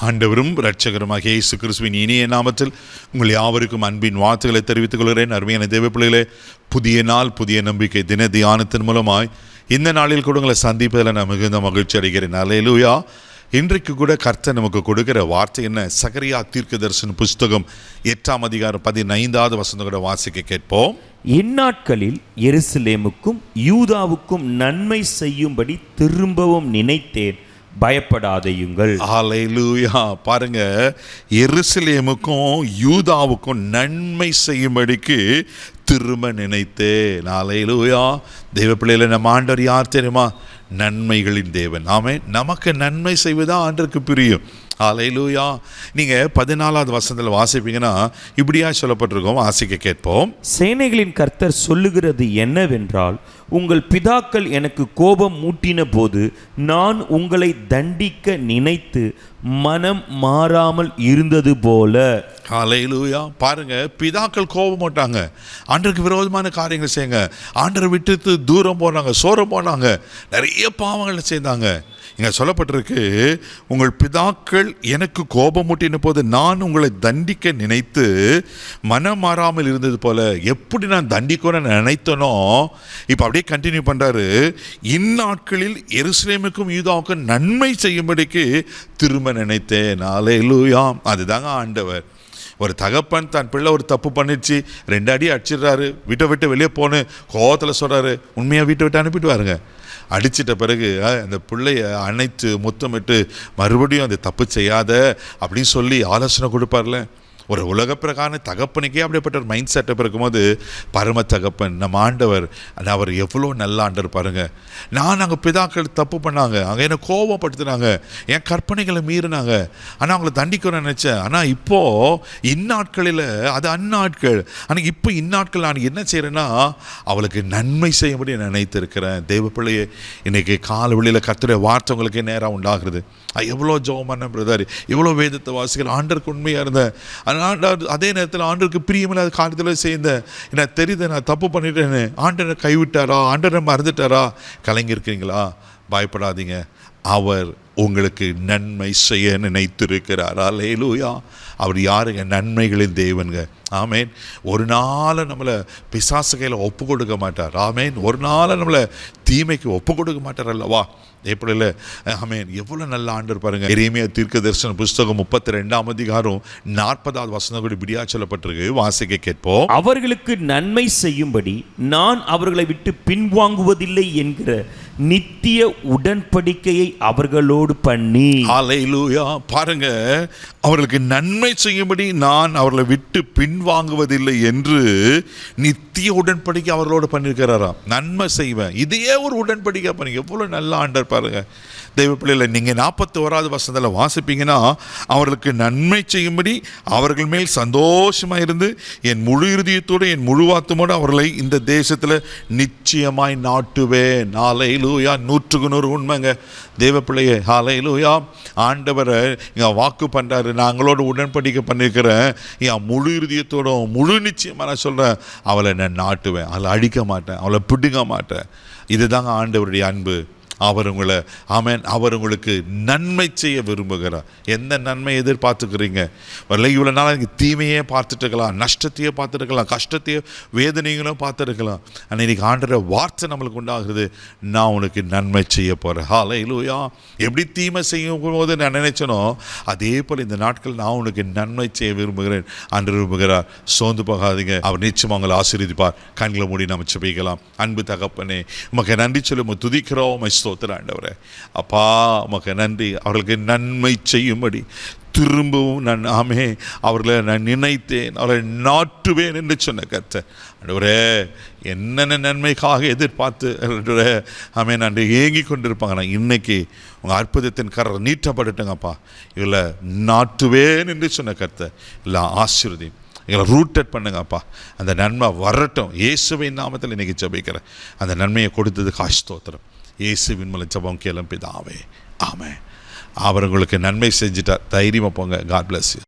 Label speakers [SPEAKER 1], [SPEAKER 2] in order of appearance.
[SPEAKER 1] ஆண்டவரும் இரட்சகருமாகிய இயேசு கிறிஸ்துவின் இனிய நாமத்தில் உங்கள் யாவருக்கும் அன்பின் வார்த்தைகளை தெரிவித்துக் கொள்கிறேன். அருமையான தேவ பிள்ளைகளே, புதிய நாள், புதிய நம்பிக்கை தின தியானத்தின் மூலமாய் இந்த நாளில் கூட உங்களை சந்திப்பதில் நான் மிகுந்த மகிழ்ச்சி அடைகிறேன். அல்லேலூயா. இன்றைக்கு கூட கர்த்தர் நமக்கு கொடுக்கிற வார்த்தை என்ன? சகரியா தீர்க்கதரிசன புஸ்தகம் 8ஆம் அதிகாரம் 15வது வசனத்தோட வாசிக்க கேட்போம்.
[SPEAKER 2] இந்நாட்களில் எருசலேமுக்கும் யூதாவுக்கும் நன்மை செய்யும்படி திரும்பவும் நினைத்தேன், பயப்படாதேயுங்கள்.
[SPEAKER 1] ஹல்லேலூயா. பாருங்க, எருசலேமுக்கும் யூதாவுக்கும் நன்மை செய்யும்படிக்கு திரும்ப நினைத்தேன். ஹல்லேலூயா. தெய்வ பிள்ளைகளை, நம்ம ஆண்டவர் யார் தெரியுமா? நன்மைகளின் தேவன். ஆமென். நமக்கு நன்மை செய்வதா ஆண்டவருக்கு பிரியம். ஹல்லேலூயா. நீங்கள் 14வது வசனத்தில் வாசிப்பீங்கன்னா இப்படியா சொல்லப்பட்டிருக்கோம். வாசிக்க கேட்போம்.
[SPEAKER 2] சேனைகளின் கர்த்தர் சொல்லுகிறது என்னவென்றால், உங்கள் பிதாக்கள் எனக்கு கோபம் மூட்டின போது நான் உங்களை தண்டிக்க நினைத்து மனம் மாறாமல் இருந்தது போல.
[SPEAKER 1] ஹல்லேலூயா. பாருங்க, பிதாக்கள் கோபம் போட்டாங்க, ஆண்டருக்கு விரோதமான காரியங்கள் செய்யுங்க, ஆண்டரை விட்டு தூரம் போனாங்க, சோரம் போனாங்க, நிறைய பாவங்களை செய்தாங்க. இங்கே சொல்லப்பட்டிருக்கு, உங்கள் பிதாக்கள் எனக்கு கோபம் மூட்டின போது நான் உங்களை தண்டிக்க நினைத்து மனம் மாறாமல் இருந்தது போல. எப்படி நான் தண்டிக்கணும்னு நினைத்தனோ, இப்போ அப்படியே கண்டினியூ பண்ணுறாரு. இந்நாட்களில் எருசலேமுக்கும் யூதாவுக்கும் நன்மை செய்யும்படிக்கு திரும்ப நினைத்தேன். அல்லேலூயா. அதுதாங்க ஆண்டவர். ஒரு தகப்பன் தன் பிள்ளை ஒரு தப்பு பண்ணிடுச்சு, 2 அடி அடிச்சிடுறாரு, வீட்டை விட்டு வெளியே போன்னு கோவத்தில் சொல்கிறாரு. உண்மையாக வீட்டை விட்டு அனுப்பிட்டு வாருங்க. அடிச்சிட்ட பிறகு அந்த பிள்ளைய அணைத்து முத்தமிட்டு மறுபடியும் அந்த தப்பு செய்யாத அப்படின்னு சொல்லி ஆலோசனை கொடுப்பார்ல. ஒரு உலக பிரகான தகப்பனுக்கே அப்படிப்பட்ட ஒரு மைண்ட் செட்டப் இருக்கும்போது, பரம தகப்பன் நம்ம ஆண்டவர், அவர் எவ்வளோ நல்ல ஆண்டவர் பாருங்க. நாங்கள் பிதாக்கள் தப்பு பண்ணாங்க, அங்கே என்னை கோபப்படுத்தினாங்க, என் கற்பனைகளை மீறினாங்க, ஆனால் அவங்கள தண்டிக்கணும்னு நினச்சேன். ஆனால் இப்போது இந்நாட்களில் அது அந்நாட்கள், ஆனால் இப்போ இந்நாட்கள் நான் என்ன செய்கிறேன்னா அவளுக்கு நன்மை செய்யும்படி நினைத்திருக்கிறேன். தெய்வ பிள்ளையே, இன்றைக்கி கால வெளியில் கர்த்தருடைய வார்த்தை உங்களுக்கு நேராக உண்டாகிறது. எவ்வளோ ஜெபமான பிரதர், எவ்வளோ வேதத்தை வாசிக்கிற ஆண்டருக்கு உண்மையாக இருந்தேன், அதே நேரத்தில் ஆண்டருக்கு பிரியமில்லாத காரியத்தில் செய்தேன், எனக்கு தெரியுது நான் தப்பு பண்ணிட்டேன்னு, ஆண்டரை கைவிட்டாரா, ஆண்டரை மறந்துட்டாரா கலங்கியிருக்கீங்களா? பயப்படாதீங்க, அவர் உங்களுக்கு நன்மை செய்ய நினைத்திருக்கிறார். அல்லேலூயா. அவர் யாருங்க? நன்மைகளின் தேவனுங்க. ஆமேன். ஒரு நாள் நம்மளை பிசாசு கையில் ஒப்பு கொடுக்க மாட்டார். ஆமேன். ஒரு நாள் நம்மளை தீமைக்கு ஒப்பு கொடுக்க மாட்டார் அல்லவா? எப்படி இல்லை? ஆமேன். எவ்வளோ நல்ல ஆண்டவர் பாருங்க. எரேமியா தீர்க்கதரிசன புஸ்தகம் 32ஆம் அதிகாரம் 40வது வசனம் கூட இப்படியா சொல்லப்பட்டிருக்கு. வாசிக்க கேட்போம்.
[SPEAKER 2] அவர்களுக்கு நன்மை செய்யும்படி நான் அவர்களை விட்டு பின்வாங்குவதில்லை என்கிற நித்திய உடன்படிக்கையை அவர்களோடு பண்ணி.
[SPEAKER 1] ஹல்லேலூயா. பாருங்க, அவர்களுக்கு நன்மை செய்யும்படி நான் அவர்களை விட்டு பின்வாங்குவதில்லை என்று நித்திய உடன்படிக்கை அவர்களோடு பண்ணியிருக்கிறாராம். நன்மை செய்வேன், இதையே ஒரு உடன்படிக்கை பண்ணி. எவ்வளோ நல்ல ஆண்டர் பாருங்க. தெய்வ பிள்ளைகளை, நீங்கள் 41வது வசனத்தில் வாசிப்பீங்கன்னா, அவர்களுக்கு நன்மை செய்யும்படி அவர்கள் மேல் சந்தோஷமாக இருந்து என் முழு இறுதியத்தோடு என் முழுவாத்தமோடு அவர்களை இந்த தேசத்தில் நிச்சயமாய் நாட்டுவேன். ஹல்லேலூயா. 100க்கு 100 உண்மைங்க தெய்வ பிள்ளையே. ஹல்லேலூயா. ஆண்டவரை இங்கே வாக்கு பண்ணுறாரு, நாங்களோட உடன்படிக்கை பண்ணியிருக்கிறேன், என் முழு இறுதியத்தோடும் முழு நிச்சயமாக நான் சொல்கிறேன், அவளை நான் நாட்டுவேன், அவளை அழிக்க மாட்டேன், அவளை பிடுங்க மாட்டேன். இதுதாங்க ஆண்டவருடைய அன்பு. அவர் உங்களை, ஆமென், அவர் உங்களுக்கு நன்மை செய்ய விரும்புகிறார். எந்த நன்மை எதிர்பார்த்துக்கிறீங்க? வரல இவ்வளோ நாள் எனக்கு தீமையே பார்த்துட்டு இருக்கலாம், நஷ்டத்தையே பார்த்துருக்கலாம், கஷ்டத்தையே வேதனைகளும் பார்த்துருக்கலாம். ஆனால் இன்றைக்கி ஆண்டவருடைய வார்த்தை நம்மளுக்கு உண்டாகிறது, நான் உனக்கு நன்மை செய்ய போகிறேன். ஹல்லேலூயா. எப்படி தீமை செய்யும் போது நான் நினைச்சனோ, அதே போல் இந்த நாட்கள் நான் உனக்கு நன்மை செய்ய விரும்புகிறேன் ஆண்டவர் விரும்புகிறார். சோர்ந்து போகாதீங்க, அவர் நிச்சயமாக உங்களை ஆசீர்வதிப்பார். கண்களை மூடி நம்ம ஜெபிக்கலாம். அன்பு தகப்பனே, உமக்கு நன்றி சொல்லி துதிக்கிறோம். ஆண்டவரே, அப்பா உமக்கு நன்றி. அவர்களுக்கு நன்மை செய்யும்படி திரும்பவும் நான் அவர்களை நான் நினைத்தேன், அவர்களை நாட்டுவேன் என்று சொன்ன கர்த்தர். ஆண்டவரே, என்னென்ன நன்மைக்காக எதிர்பார்த்து நான் ஏங்கி கொண்டிருப்பாங்க, நான் இன்னைக்கு உங்கள் அற்புதத்தின் கரை நீட்டப்பட்டுட்டேங்கப்பா, இதில் நாட்டுவேன் என்று சொன்ன கர்த்தர் எல்லாம் ஆசீர்வதி, எங்களை ரூட்டட் பண்ணுங்கப்பா. அந்த நன்மை வரட்டும். இயேசுவின் நாமத்தில் இன்றைக்கி ஜெபிக்கிறேன். அந்த நன்மையை கொடுத்ததுக்கு ஸ்தோத்திரம். இயேசுவின் மூலம் ஜெபம் கேளும் பிதாவே. ஆமென். அவர் உங்களுக்கு நன்மை செஞ்சுட்டார். தைரியமாக போங்க. God bless you.